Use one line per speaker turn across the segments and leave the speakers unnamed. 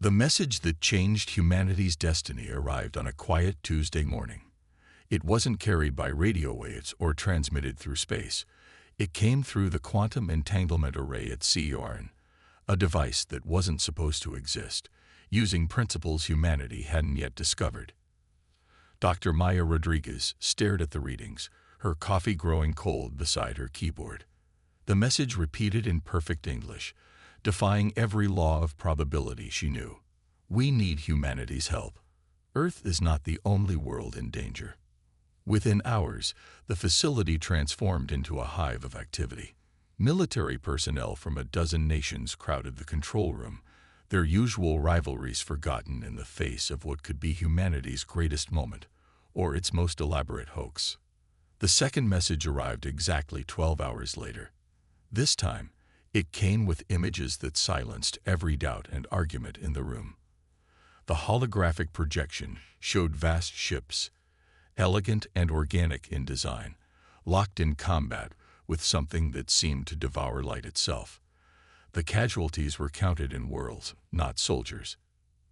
The message that changed humanity's destiny arrived on a quiet Tuesday morning. It wasn't carried by radio waves or transmitted through space. It came through the quantum entanglement array at CERN, a device that wasn't supposed to exist, using principles humanity hadn't yet discovered. Dr. Maya Rodriguez stared at the readings, her coffee growing cold beside her keyboard. The message repeated in perfect English, defying every law of probability she knew. We need humanity's help. Earth is not the only world in danger. Within hours, the facility transformed into a hive of activity. Military personnel from a dozen nations crowded the control room, their usual rivalries forgotten in the face of what could be humanity's greatest moment, or its most elaborate hoax. The second message arrived exactly 12 hours later. This time, it came with images that silenced every doubt and argument in the room. The holographic projection showed vast ships, elegant and organic in design, locked in combat with something that seemed to devour light itself. The casualties were counted in worlds, not soldiers.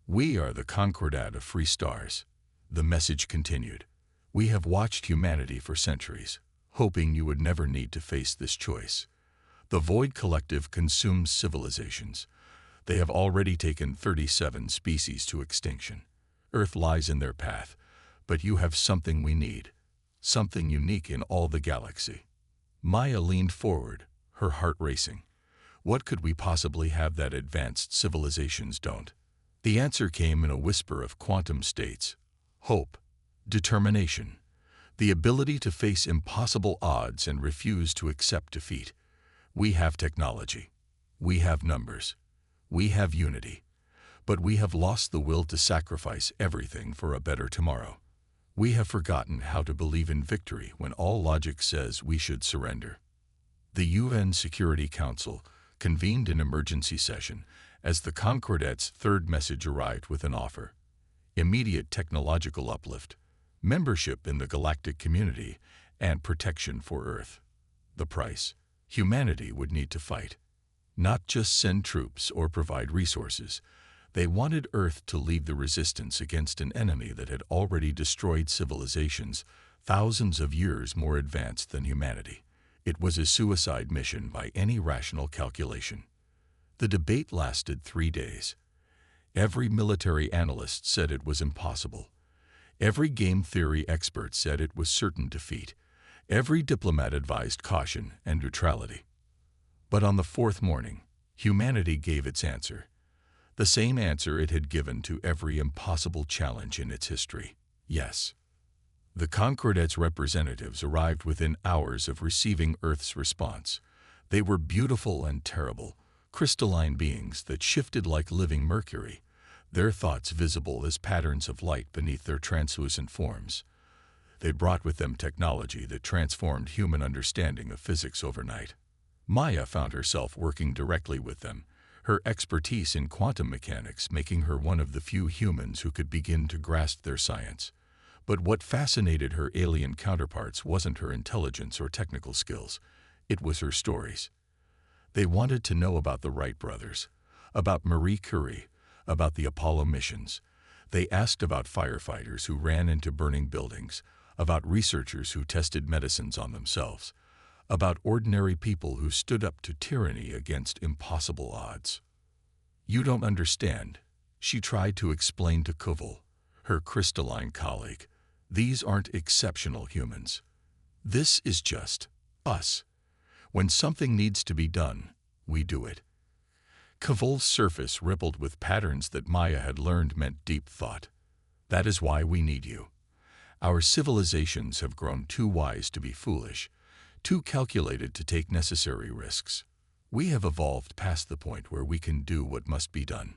We are the Concordat of free stars. The message continued. We have watched humanity for centuries, hoping you would never need to face this choice. The Void Collective consumes civilizations. They have already taken 37 species to extinction. Earth lies in their path, but you have something we need, something unique in all the galaxy. Maya leaned forward, her heart racing. What could we possibly have that advanced civilizations don't? The answer came in a whisper of quantum states: hope, determination, the ability to face impossible odds and refuse to accept defeat. We have technology. We have numbers. We have unity. But we have lost the will to sacrifice everything for a better tomorrow. We have forgotten how to believe in victory when all logic says we should surrender. The UN Security Council convened an emergency session as the Concordat's third message arrived with an offer: immediate technological uplift, membership in the Galactic community, and protection for Earth. The price: humanity would need to fight. Not just send troops or provide resources. They wanted Earth to lead the resistance against an enemy that had already destroyed civilizations thousands of years more advanced than humanity. It was a suicide mission by any rational calculation. The debate lasted 3 days. Every military analyst said it was impossible. Every game theory expert said it was certain defeat. Every diplomat advised caution and neutrality. But on the fourth morning, humanity gave its answer. The same answer it had given to every impossible challenge in its history: yes. The Concordat's representatives arrived within hours of receiving Earth's response. They were beautiful and terrible, crystalline beings that shifted like living mercury, their thoughts visible as patterns of light beneath their translucent forms. They brought with them technology that transformed human understanding of physics overnight. Maya found herself working directly with them, her expertise in quantum mechanics making her one of the few humans who could begin to grasp their science. But what fascinated her alien counterparts wasn't her intelligence or technical skills. It was her stories. They wanted to know about the Wright brothers, about Marie Curie, about the Apollo missions. They asked about firefighters who ran into burning buildings, about researchers who tested medicines on themselves, about ordinary people who stood up to tyranny against impossible odds. You don't understand, she tried to explain to Koval, her crystalline colleague. These aren't exceptional humans. This is just us. When something needs to be done, we do it. Koval's surface rippled with patterns that Maya had learned meant deep thought. That is why we need you. Our civilizations have grown too wise to be foolish, too calculated to take necessary risks. We have evolved past the point where we can do what must be done.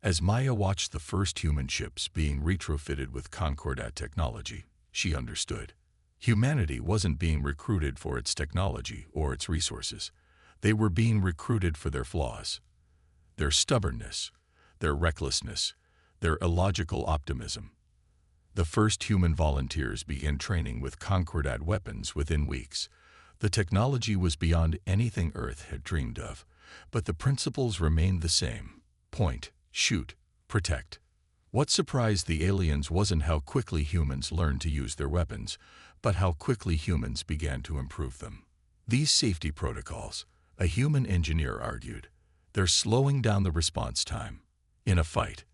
As Maya watched the first human ships being retrofitted with Concordat technology, she understood. Humanity wasn't being recruited for its technology or its resources. They were being recruited for their flaws, their stubbornness, their recklessness, their illogical optimism. The first human volunteers began training with Concordat weapons within weeks. The technology was beyond anything Earth had dreamed of, but the principles remained the same. Point, shoot, protect. What surprised the aliens wasn't how quickly humans learned to use their weapons, but how quickly humans began to improve them. These safety protocols, a human engineer argued, they're slowing down the response time. In a fight,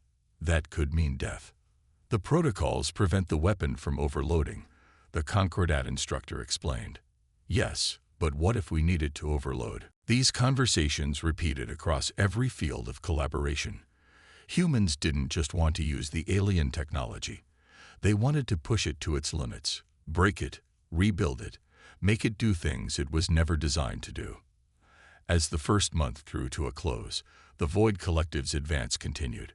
that could mean death. The protocols prevent the weapon from overloading, the Concordat instructor explained. Yes, but what if we needed to overload? These conversations repeated across every field of collaboration. Humans didn't just want to use the alien technology. They wanted to push it to its limits, break it, rebuild it, make it do things it was never designed to do. As the first month drew to a close, the Void Collective's advance continued.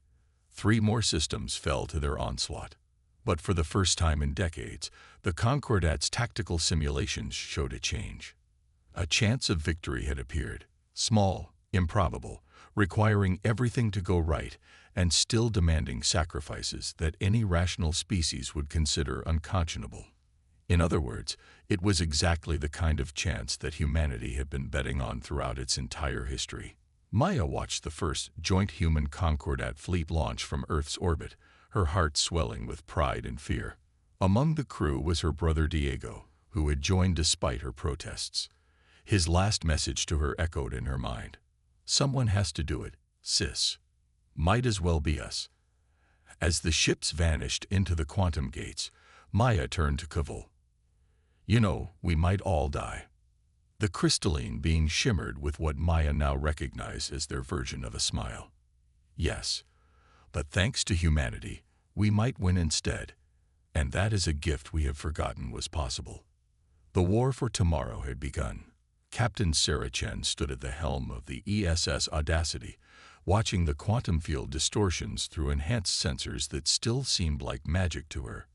3 more systems fell to their onslaught. But for the first time in decades, the Concordat's tactical simulations showed a change. A chance of victory had appeared, small, improbable, requiring everything to go right, and still demanding sacrifices that any rational species would consider unconscionable. In other words, it was exactly the kind of chance that humanity had been betting on throughout its entire history. Maya watched the first joint human Concordat fleet launch from Earth's orbit, her heart swelling with pride and fear. Among the crew was her brother Diego, who had joined despite her protests. His last message to her echoed in her mind. "Someone has to do it, sis. Might as well be us." As the ships vanished into the quantum gates, Maya turned to Cavil. "You know, we might all die." The crystalline being shimmered with what Maya now recognized as their version of a smile. "Yes, but thanks to humanity, we might win instead, and that is a gift we have forgotten was possible." The war for tomorrow had begun. Captain Sarah Chen stood at the helm of the ESS Audacity, watching the quantum field distortions through enhanced sensors that still seemed like magic to her.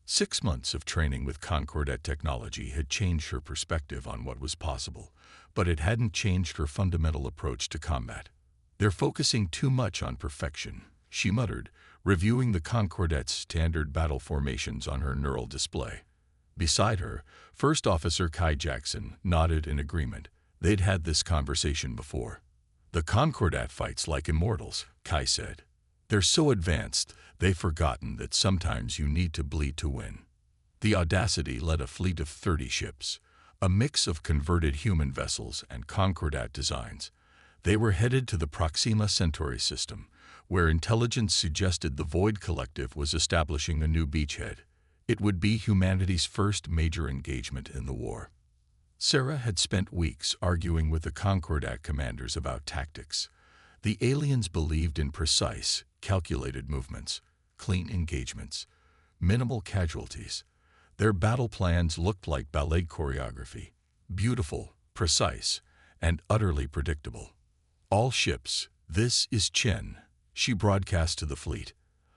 6 months of training with Concordat technology had changed her perspective on what was possible, but it hadn't changed her fundamental approach to combat. "They're focusing too much on perfection," she muttered, reviewing the Concordat's standard battle formations on her neural display. Beside her, First Officer Kai Jackson nodded in agreement. They'd had this conversation before. "The Concordat fights like immortals," Kai said. "They're so advanced, they've forgotten that sometimes you need to bleed to win." The Audacity led a fleet of 30 ships, a mix of converted human vessels and Concordat designs. They were headed to the Proxima Centauri system, where intelligence suggested the Void Collective was establishing a new beachhead. It would be humanity's first major engagement in the war. Sarah had spent weeks arguing with the Concordat commanders about tactics. The aliens believed in precise, calculated movements, clean engagements, minimal casualties. Their battle plans looked like ballet choreography, beautiful, precise, and utterly predictable. "All ships, this is Chen," she broadcast to the fleet.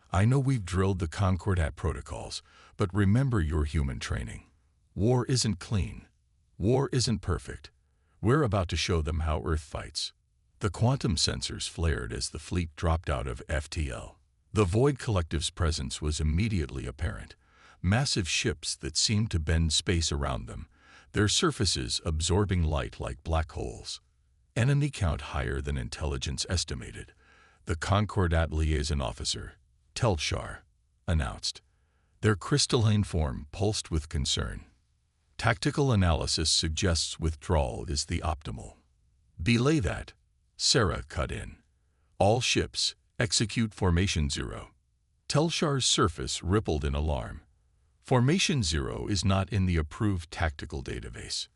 "I know we've drilled the Concordat protocols, but remember your human training. War isn't clean. War isn't perfect. We're about to show them how Earth fights." The quantum sensors flared as the fleet dropped out of FTL. The Void Collective's presence was immediately apparent. Massive ships that seemed to bend space around them, their surfaces absorbing light like black holes. Enemy count higher than intelligence estimated, the Concordat liaison officer, Telshar, announced. Their crystalline form pulsed with concern. "Tactical analysis suggests withdrawal is the optimal." "Belay that," Sarah cut in. "All ships, execute Formation 0. Telshar's surface rippled in alarm. "Formation 0 is not in the approved tactical database."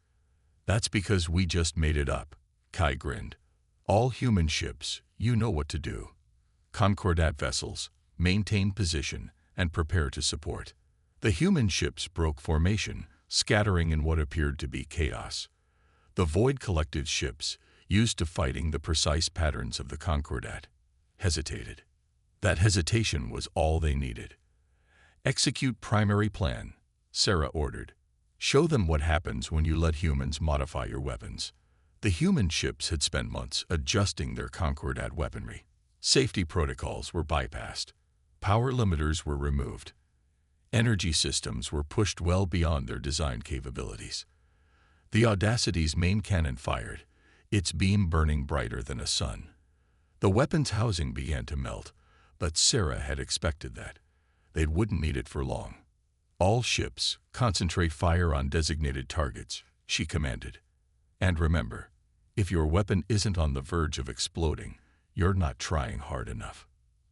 "That's because we just made it up," Kai grinned. "All human ships, you know what to do. Concordat vessels, maintain position, and prepare to support." The human ships broke formation, scattering in what appeared to be chaos. The Void Collective ships, used to fighting the precise patterns of the Concordat, hesitated. That hesitation was all they needed. "Execute primary plan," Sarah ordered. "Show them what happens when you let humans modify your weapons." The human ships had spent months adjusting their Concordat weaponry. Safety protocols were bypassed. Power limiters were removed. Energy systems were pushed well beyond their design capabilities. The Audacity's main cannon fired, its beam burning brighter than a sun. The weapon's housing began to melt, but Sarah had expected that. They wouldn't need it for long. All ships, concentrate fire on designated targets, she commanded. And remember, if your weapon isn't on the verge of exploding, you're not trying hard enough.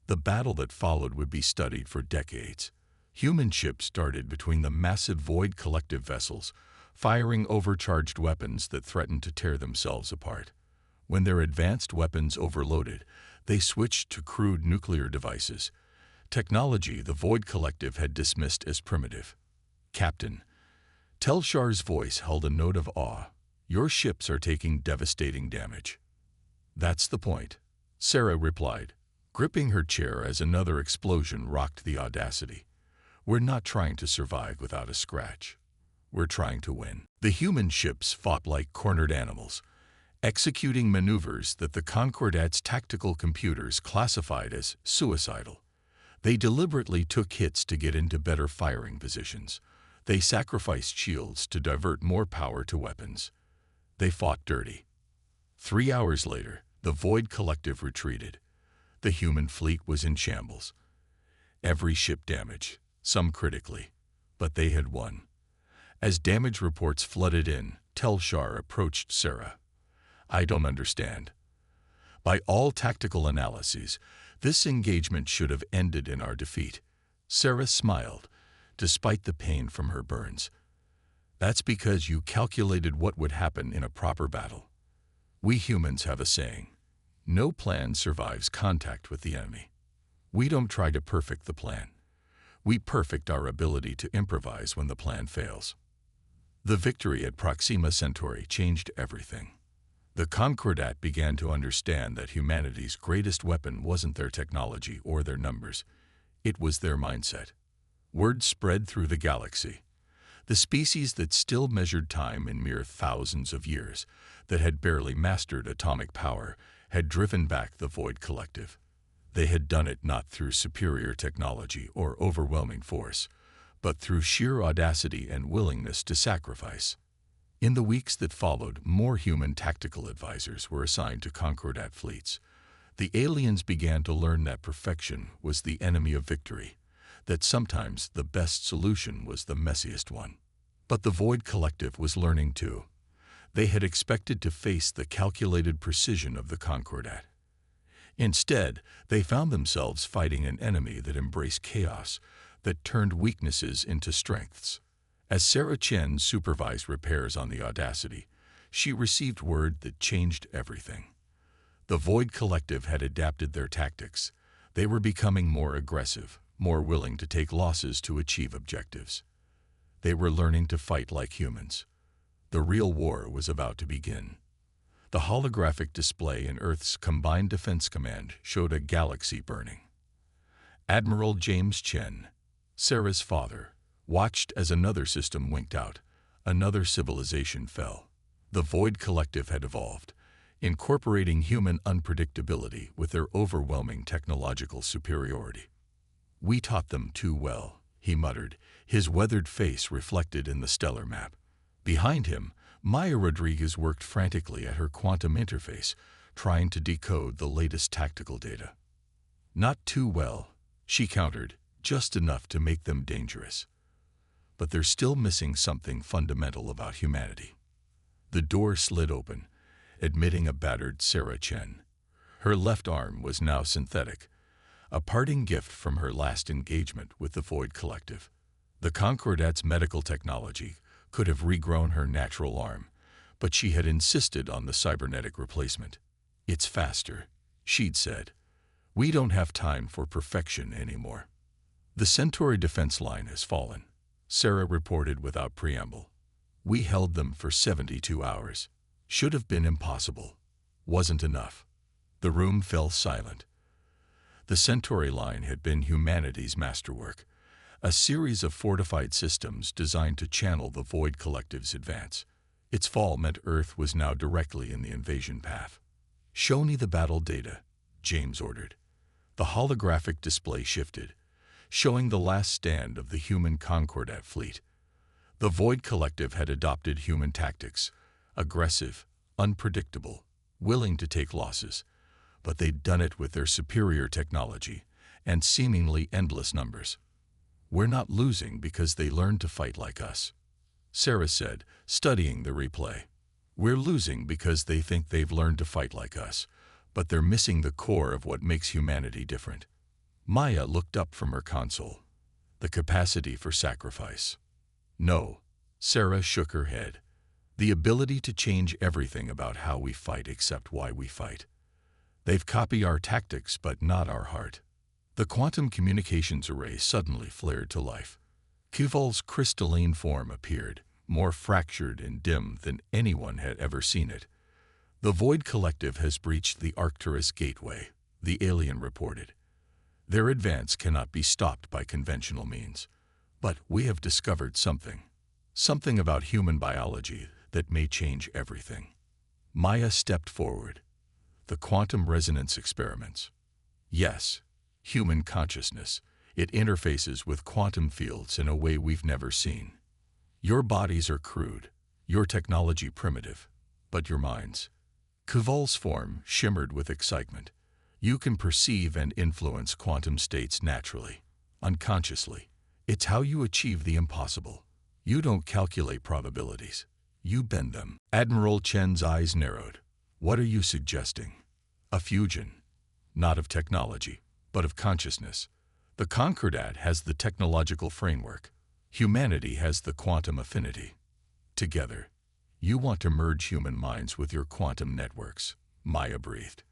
The battle that followed would be studied for decades. Human ships darted between the massive Void Collective vessels, firing overcharged weapons that threatened to tear themselves apart. When their advanced weapons overloaded, they switched to crude nuclear devices, technology the Void Collective had dismissed as primitive. Captain, Telshar's voice held a note of awe. Your ships are taking devastating damage. That's the point, Sarah replied, gripping her chair as another explosion rocked the Audacity. We're not trying to survive without a scratch. We're trying to win. The human ships fought like cornered animals, executing maneuvers that the Concordat's tactical computers classified as suicidal. They deliberately took hits to get into better firing positions. They sacrificed shields to divert more power to weapons. They fought dirty. 3 hours later, the Void Collective retreated. The human fleet was in shambles. Every ship damaged, some critically, but they had won. As damage reports flooded in, Telshar approached Sarah. I don't understand. By all tactical analyses, this engagement should have ended in our defeat. Sarah smiled, despite the pain from her burns. That's because you calculated what would happen in a proper battle. We humans have a saying, no plan survives contact with the enemy. We don't try to perfect the plan. We perfect our ability to improvise when the plan fails. The victory at Proxima Centauri changed everything. The Concordat began to understand that humanity's greatest weapon wasn't their technology or their numbers. It was their mindset. Word spread through the galaxy. The species that still measured time in mere thousands of years, that had barely mastered atomic power, had driven back the Void Collective. They had done it not through superior technology or overwhelming force, but through sheer audacity and willingness to sacrifice. In the weeks that followed, more human tactical advisors were assigned to Concordat fleets. The aliens began to learn that perfection was the enemy of victory, that sometimes the best solution was the messiest one. But the Void Collective was learning too. They had expected to face the calculated precision of the Concordat. Instead, they found themselves fighting an enemy that embraced chaos, that turned weaknesses into strengths. As Sarah Chen supervised repairs on the Audacity, she received word that changed everything. The Void Collective had adapted their tactics. They were becoming more aggressive, more willing to take losses to achieve objectives. They were learning to fight like humans. The real war was about to begin. The holographic display in Earth's Combined Defense Command showed a galaxy burning. Admiral James Chen, Sarah's father, watched as another system winked out, another civilization fell. The Void Collective had evolved, incorporating human unpredictability with their overwhelming technological superiority. We taught them too well, he muttered, his weathered face reflected in the stellar map. Behind him, Maya Rodriguez worked frantically at her quantum interface, trying to decode the latest tactical data. Not too well, she countered, just enough to make them dangerous. But they're still missing something fundamental about humanity. The door slid open, admitting a battered Sarah Chen. Her left arm was now synthetic, a parting gift from her last engagement with the Void Collective. The Concordat's medical technology could have regrown her natural arm, but she had insisted on the cybernetic replacement. It's faster, she'd said. We don't have time for perfection anymore. The Centauri defense line has fallen, Sarah reported without preamble. We held them for 72 hours. Should have been impossible. Wasn't enough. The room fell silent. The Centauri line had been humanity's masterwork, a series of fortified systems designed to channel the Void Collective's advance. Its fall meant Earth was now directly in the invasion path. Show me the battle data, James ordered. The holographic display shifted, showing the last stand of the human Concordat fleet. The Void Collective had adopted human tactics, aggressive, unpredictable, willing to take losses. but they'd done it with their superior technology and seemingly endless numbers. We're not losing because they learned to fight like us, Sarah said, studying the replay. We're losing because they think they've learned to fight like us, but they're missing the core of what makes humanity different. Maya looked up from her console. The capacity for sacrifice. No, Sarah shook her head. The ability to change everything about how we fight except why we fight. They've copied our tactics but not our heart. The quantum communications array suddenly flared to life. Kival's crystalline form appeared, more fractured and dim than anyone had ever seen it. The Void Collective has breached the Arcturus Gateway, the alien reported. Their advance cannot be stopped by conventional means. But we have discovered something. Something about human biology that may change everything. Maya stepped forward. The quantum resonance experiments. Yes, human consciousness. It interfaces with quantum fields in a way we've never seen. Your bodies are crude, your technology primitive, but your minds. Kival's form shimmered with excitement. You can perceive and influence quantum states naturally, unconsciously. It's how you achieve the impossible. You don't calculate probabilities. You bend them. Admiral Chen's eyes narrowed. What are you suggesting? A fusion, not of technology, but of consciousness. The Concordat has the technological framework. Humanity has the quantum affinity. Together, you want to merge human minds with your quantum networks, Maya breathed.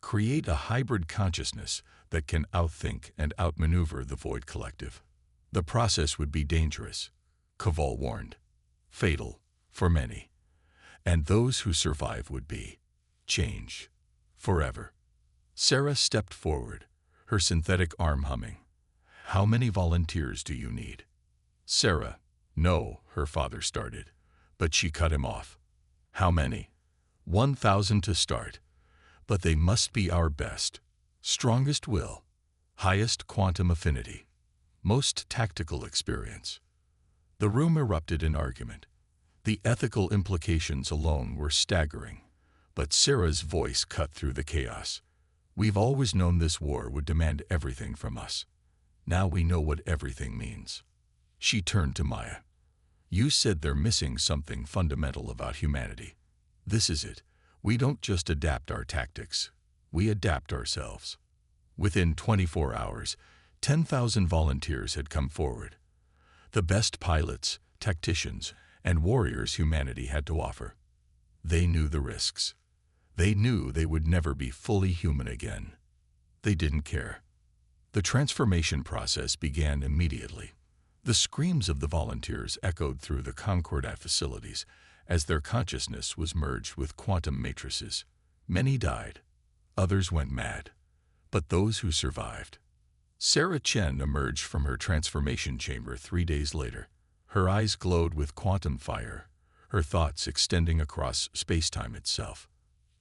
Create a hybrid consciousness that can outthink and outmaneuver the Void Collective. The process would be dangerous, Kival warned. Fatal, for many. And those who survive would be changed. Forever. Sarah stepped forward, her synthetic arm humming. How many volunteers do you need? Sarah, no, her father started, but she cut him off. How many? 1,000 to start. But they must be our best, strongest will, highest quantum affinity, most tactical experience. The room erupted in argument. The ethical implications alone were staggering, but Sarah's voice cut through the chaos. We've always known this war would demand everything from us. Now we know what everything means. She turned to Maya. You said they're missing something fundamental about humanity. This is it. We don't just adapt our tactics. We adapt ourselves. Within 24 hours, 10,000 volunteers had come forward. The best pilots, tacticians, and warriors humanity had to offer. They knew the risks. They knew they would never be fully human again. They didn't care. The transformation process began immediately. The screams of the volunteers echoed through the Concordat facilities as their consciousness was merged with quantum matrices. Many died. Others went mad. But those who survived. Sarah Chen emerged from her transformation chamber 3 days later. Her eyes glowed with quantum fire, her thoughts extending across space-time itself.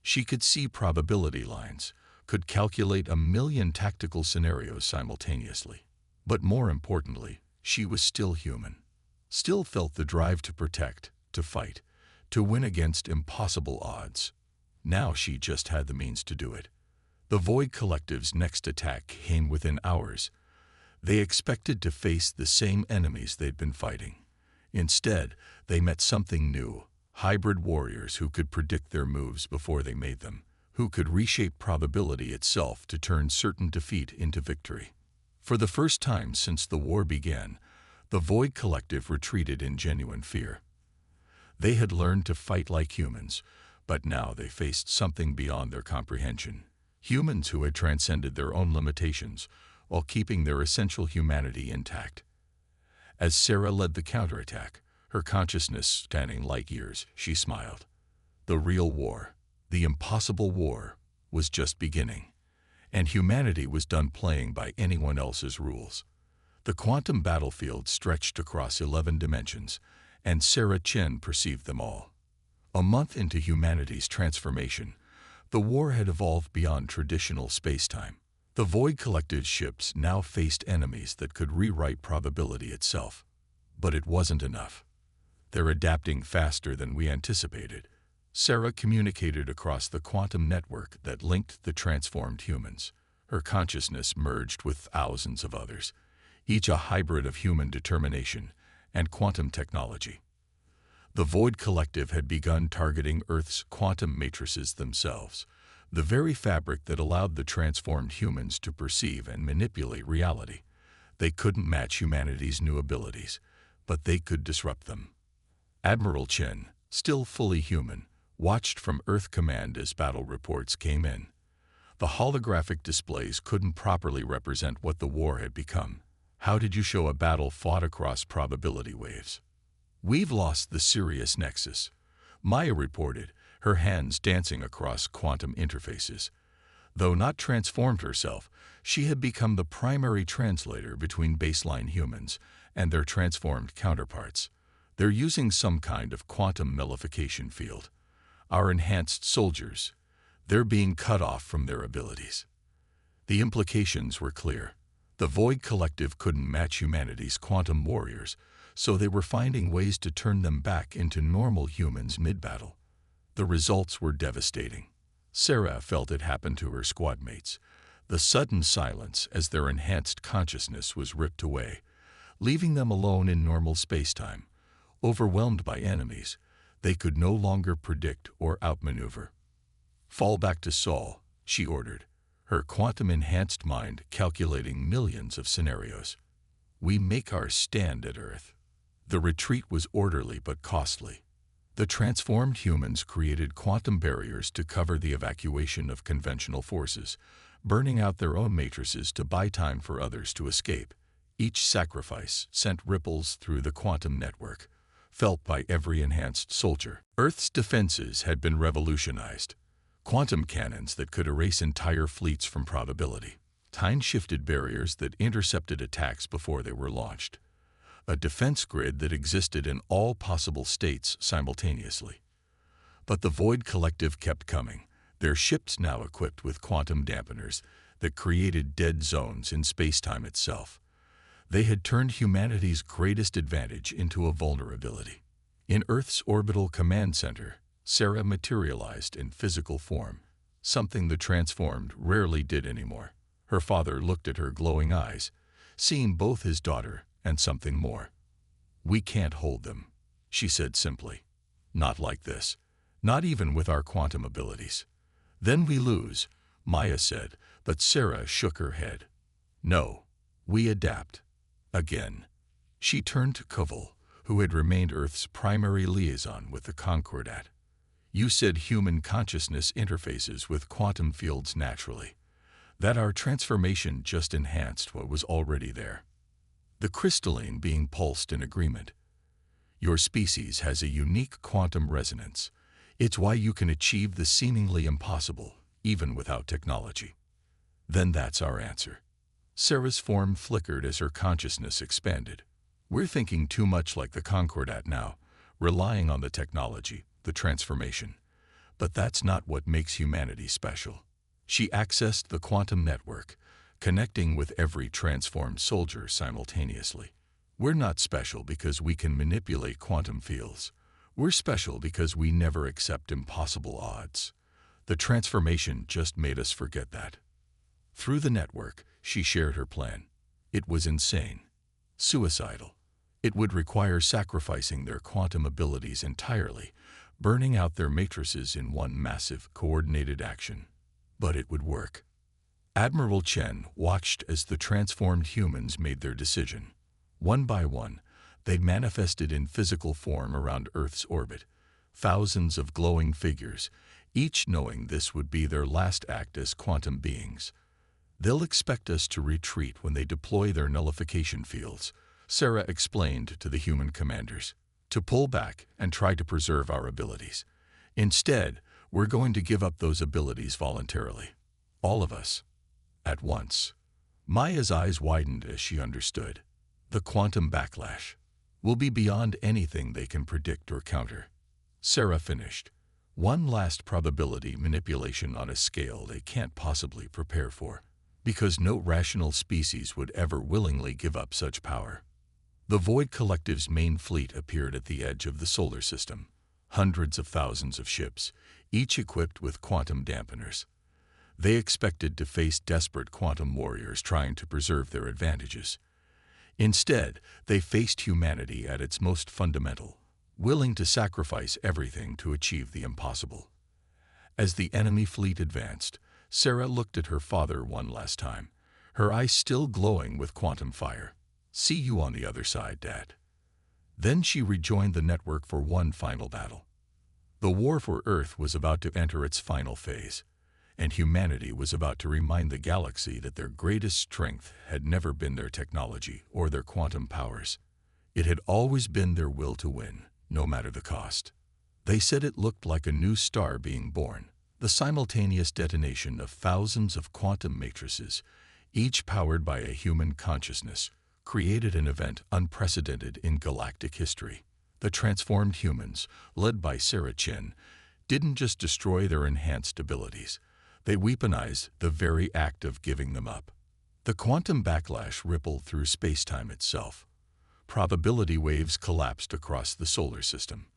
She could see probability lines, could calculate 1,000,000 tactical scenarios simultaneously. But more importantly, she was still human, still felt the drive to protect, to fight, to win against impossible odds. Now she just had the means to do it. The Void Collective's next attack came within hours. They expected to face the same enemies they'd been fighting. Instead, they met something new, hybrid warriors who could predict their moves before they made them, who could reshape probability itself to turn certain defeat into victory. For the first time since the war began, the Void Collective retreated in genuine fear. They had learned to fight like humans, but now they faced something beyond their comprehension. Humans who had transcended their own limitations while keeping their essential humanity intact. As Sarah led the counterattack, her consciousness spanning light years, she smiled. The real war, the impossible war, was just beginning, and humanity was done playing by anyone else's rules. The quantum battlefield stretched across 11 dimensions, and Sarah Chen perceived them all. A month into humanity's transformation, the war had evolved beyond traditional space-time. The Void Collective's ships now faced enemies that could rewrite probability itself. But it wasn't enough. They're adapting faster than we anticipated, Sarah communicated across the quantum network that linked the transformed humans. Her consciousness merged with thousands of others, each a hybrid of human determination and quantum technology. The Void Collective had begun targeting Earth's quantum matrices themselves, the very fabric that allowed the transformed humans to perceive and manipulate reality. They couldn't match humanity's new abilities, but they could disrupt them. Admiral Chen, still fully human, watched from Earth Command as battle reports came in. The holographic displays couldn't properly represent what the war had become. How did you show a battle fought across probability waves? We've lost the Sirius nexus, Maya reported, her hands dancing across quantum interfaces. Though not transformed herself, she had become the primary translator between baseline humans and their transformed counterparts. They're using some kind of quantum nullification field. Our enhanced soldiers, they're being cut off from their abilities. The implications were clear. The Void Collective couldn't match humanity's quantum warriors, so they were finding ways to turn them back into normal humans mid-battle. The results were devastating. Sarah felt it happen to her squad mates. The sudden silence as their enhanced consciousness was ripped away, leaving them alone in normal spacetime. Overwhelmed by enemies, they could no longer predict or outmaneuver. "Fall back to Sol," she ordered, her quantum-enhanced mind calculating millions of scenarios. "We make our stand at Earth." The retreat was orderly but costly. The transformed humans created quantum barriers to cover the evacuation of conventional forces, burning out their own matrices to buy time for others to escape. Each sacrifice sent ripples through the quantum network, felt by every enhanced soldier. Earth's defenses had been revolutionized. Quantum cannons that could erase entire fleets from probability. Time-shifted barriers that intercepted attacks before they were launched. A defense grid that existed in all possible states simultaneously. But the Void Collective kept coming, their ships now equipped with quantum dampeners that created dead zones in spacetime itself. They had turned humanity's greatest advantage into a vulnerability. In Earth's orbital command center, Sarah materialized in physical form, something the transformed rarely did anymore. Her father looked at her glowing eyes, seeing both his daughter and something more. "We can't hold them," she said simply. "Not like this. Not even with our quantum abilities." "Then we lose," Maya said, but Sarah shook her head. "No, we adapt." Again. She turned to Koval, who had remained Earth's primary liaison with the Concordat. "You said human consciousness interfaces with quantum fields naturally. That our transformation just enhanced what was already there. The crystalline being pulsed in agreement. Your species has a unique quantum resonance. It's why you can achieve the seemingly impossible, even without technology." "Then that's our answer." Sarah's form flickered as her consciousness expanded. "We're thinking too much like the Concordat now, relying on the technology, the transformation. But that's not what makes humanity special." She accessed the quantum network, connecting with every transformed soldier simultaneously. "We're not special because we can manipulate quantum fields. We're special because we never accept impossible odds. The transformation just made us forget that." Through the network, she shared her plan. It was insane. Suicidal. It would require sacrificing their quantum abilities entirely, burning out their matrices in one massive, coordinated action. But it would work. Admiral Chen watched as the transformed humans made their decision. One by one, they manifested in physical form around Earth's orbit, thousands of glowing figures, each knowing this would be their last act as quantum beings. "They'll expect us to retreat when they deploy their nullification fields," Sarah explained to the human commanders. "To pull back and try to preserve our abilities. Instead, we're going to give up those abilities voluntarily. All of us. At once." Maya's eyes widened as she understood. The quantum backlash will be beyond anything they can predict or counter. Sarah finished. One last probability manipulation on a scale they can't possibly prepare for, because no rational species would ever willingly give up such power. The Void Collective's main fleet appeared at the edge of the solar system. hundreds of thousands of ships, each equipped with quantum dampeners. They expected to face desperate quantum warriors trying to preserve their advantages. Instead, they faced humanity at its most fundamental, willing to sacrifice everything to achieve the impossible. As the enemy fleet advanced, Sarah looked at her father one last time, her eyes still glowing with quantum fire. "See you on the other side, Dad." Then she rejoined the network for one final battle. The war for Earth was about to enter its final phase, and humanity was about to remind the galaxy that their greatest strength had never been their technology or their quantum powers. It had always been their will to win, no matter the cost. They said it looked like a new star being born, the simultaneous detonation of thousands of quantum matrices, each powered by a human consciousness, created an event unprecedented in galactic history. The transformed humans, led by Sarah Chin, didn't just destroy their enhanced abilities. They weaponized the very act of giving them up. The quantum backlash rippled through space-time itself. Probability waves collapsed across the solar system.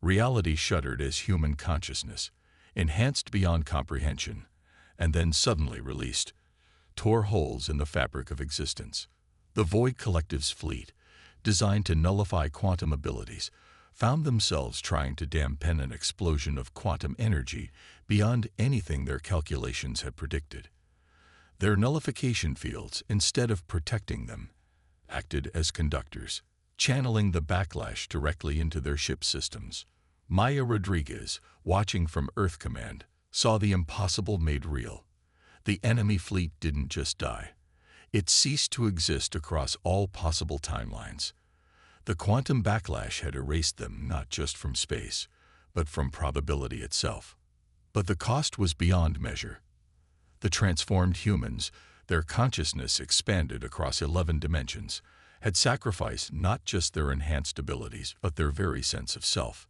Reality shuddered as human consciousness, enhanced beyond comprehension, and then suddenly released, tore holes in the fabric of existence. The Void Collective's fleet, designed to nullify quantum abilities, found themselves trying to dampen an explosion of quantum energy beyond anything their calculations had predicted. Their nullification fields, instead of protecting them, acted as conductors, channeling the backlash directly into their ship systems. Maya Rodriguez, watching from Earth Command, saw the impossible made real. The enemy fleet didn't just die. It ceased to exist across all possible timelines. The quantum backlash had erased them not just from space, but from probability itself. But the cost was beyond measure. The transformed humans, their consciousness expanded across 11 dimensions, had sacrificed not just their enhanced abilities, but their very sense of self.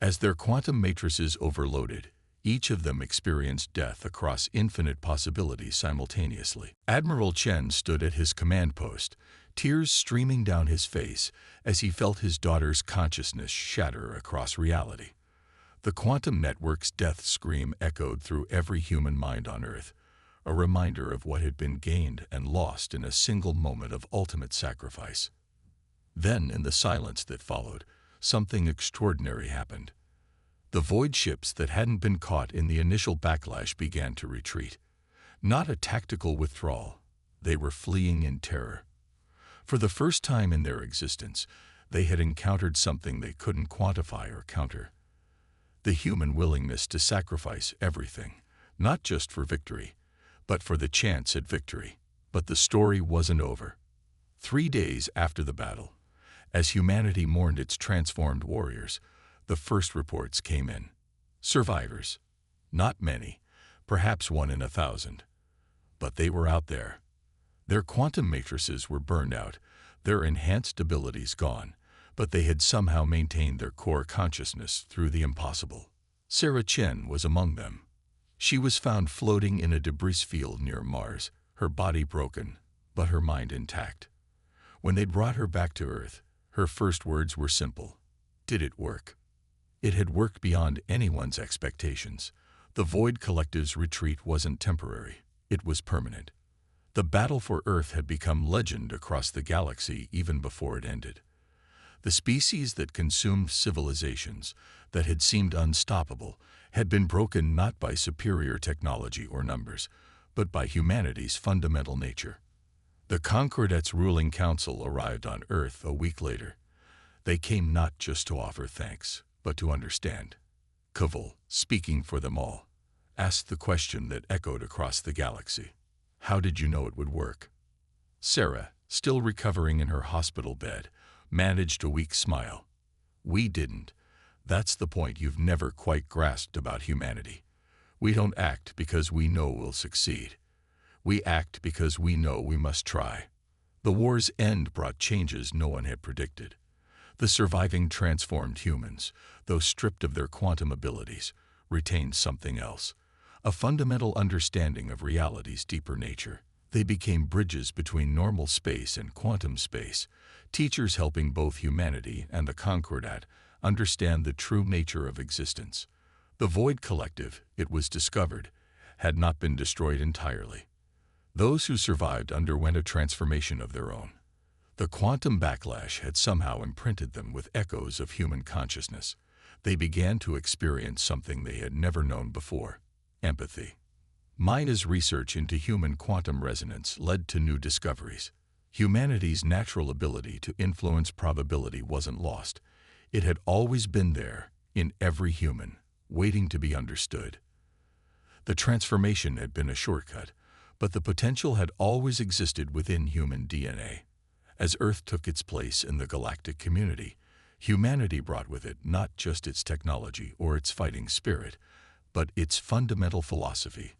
As their quantum matrices overloaded, each of them experienced death across infinite possibilities simultaneously. Admiral Chen stood at his command post, tears streaming down his face as he felt his daughter's consciousness shatter across reality. The quantum network's death scream echoed through every human mind on Earth, a reminder of what had been gained and lost in a single moment of ultimate sacrifice. Then, in the silence that followed, something extraordinary happened. The void ships that hadn't been caught in the initial backlash began to retreat. Not a tactical withdrawal, they were fleeing in terror. For the first time in their existence, they had encountered something they couldn't quantify or counter. The human willingness to sacrifice everything, not just for victory, but for the chance at victory. But the story wasn't over. 3 days after the battle, as humanity mourned its transformed warriors, the first reports came in. Survivors. Not many, perhaps 1 in 1,000. But they were out there. Their quantum matrices were burned out, their enhanced abilities gone, but they had somehow maintained their core consciousness through the impossible. Sarah Chen was among them. She was found floating in a debris field near Mars, her body broken, but her mind intact. When they brought her back to Earth, her first words were simple. Did it work? It had worked beyond anyone's expectations. The Void Collective's retreat wasn't temporary, it was permanent. The battle for Earth had become legend across the galaxy even before it ended. The species that consumed civilizations, that had seemed unstoppable, had been broken not by superior technology or numbers, but by humanity's fundamental nature. The Concordats' ruling council arrived on Earth a week later. They came not just to offer thanks, but to understand. Kavul, speaking for them all, asked the question that echoed across the galaxy. How did you know it would work? Sarah, still recovering in her hospital bed, managed a weak smile. We didn't. That's the point you've never quite grasped about humanity. We don't act because we know we'll succeed. We act because we know we must try. The war's end brought changes no one had predicted. The surviving transformed humans, though stripped of their quantum abilities, retained something else, a fundamental understanding of reality's deeper nature. They became bridges between normal space and quantum space, teachers helping both humanity and the Concordat understand the true nature of existence. The Void Collective, it was discovered, had not been destroyed entirely. Those who survived underwent a transformation of their own. The quantum backlash had somehow imprinted them with echoes of human consciousness. They began to experience something they had never known before: empathy. Maya's research into human quantum resonance led to new discoveries. Humanity's natural ability to influence probability wasn't lost. It had always been there, in every human, waiting to be understood. The transformation had been a shortcut, but the potential had always existed within human DNA. As Earth took its place in the galactic community, humanity brought with it not just its technology or its fighting spirit, but its fundamental philosophy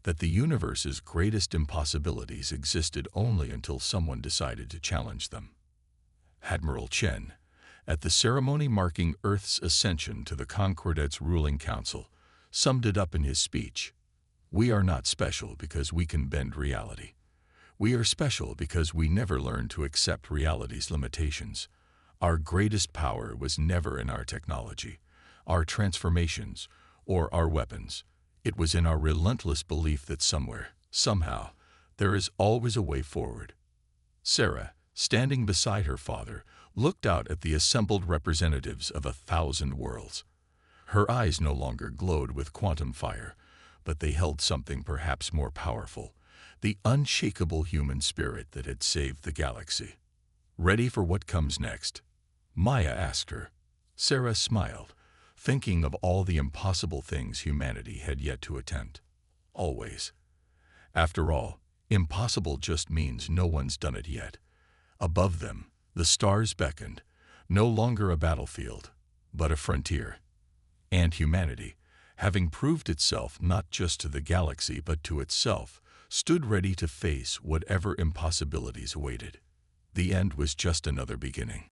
that the universe's greatest impossibilities existed only until someone decided to challenge them. Admiral Chen, at the ceremony marking Earth's ascension to the Concordet's ruling council, summed it up in his speech: "We are not special because we can bend reality. We are special because we never learned to accept reality's limitations. Our greatest power was never in our technology, our transformations, or our weapons. It was in our relentless belief that somewhere, somehow, there is always a way forward." Sarah, standing beside her father, looked out at the assembled representatives of 1,000 worlds. Her eyes no longer glowed with quantum fire, but they held something perhaps more powerful: the unshakable human spirit that had saved the galaxy. "Ready for what comes next?" Maya asked her. Sarah smiled, thinking of all the impossible things humanity had yet to attempt. Always. After all, impossible just means no one's done it yet. Above them, the stars beckoned, no longer a battlefield, but a frontier. And humanity, having proved itself not just to the galaxy but to itself, stood ready to face whatever impossibilities awaited. The end was just another beginning.